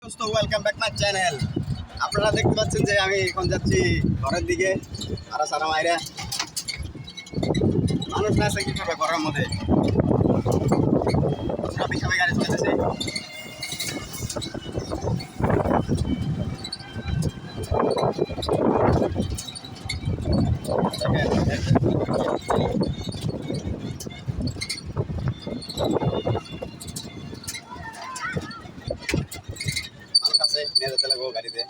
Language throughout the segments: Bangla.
দোস্ত ওয়েলকাম ব্যাক মাই চ্যানেল। আপনারা দেখতে পাচ্ছেন যে আমি এখন যাচ্ছি ঘরের দিকে। আর সারা মাইরা মানুষ না আছে কি করবে ঘরের মধ্যে, ট্রাফিক সবাই গাড়ি চলেছে। মানুষ আছে নিয়ে যেতে লাগবো গাড়িতে,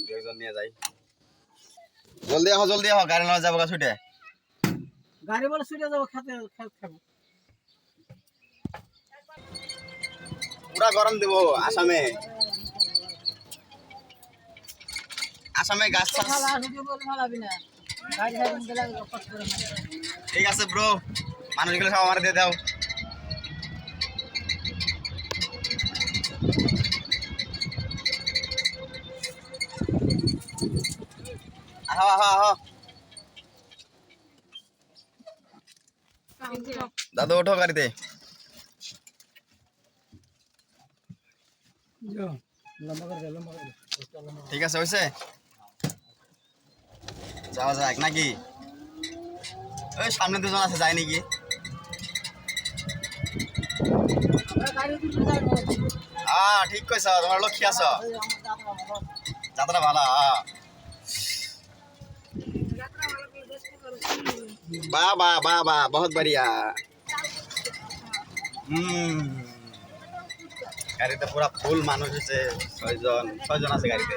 দুজন নিয়ে যাই। জলদি আহ গাড়ি নেওয়া যাবো ছুটে। গাড়ি বলে ছুটে যাবো খেতে খাবো। পুরা গরম দেবো আসামে। আসামে গাছ ঠিক আছে ব্রো, মানুষগুলো সব আমার দিয়ে দাও। আহ আহ আহ দাদু ওঠো গাড়িতে। ঠিক আছে হয়েছে, যাওয়া যাক নাকি? ওই সামনে দুজন আছে, যায় নাকি? ঠিক কইছ, তোমার লক্ষ্মী আছ, যাত্রা ভালো। বাহ বাহ বাহ বাহ, বহুত বড়িয়া। গাড়িতে পুরা ফুল মানুষ আছে, ছয়জন আছে গাড়িতে।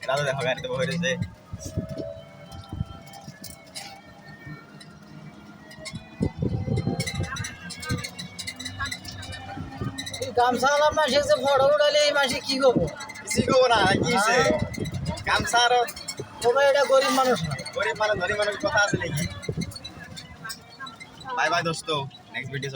এরা তো দেখো গাড়িতে বসে রয়েছে। গামছাওয়ালা মাসে যে ফটো উঠালে এই মাসে কি করবো? কিছুই করবো না, কি হয়েছে? গামছা আর তবে এটা গরিব মানুষ না, গরিব মানুষ ধনী মানুষ কথা আছে নাকি? বাই বাই দোস্ত, নেক্সট ভিডিও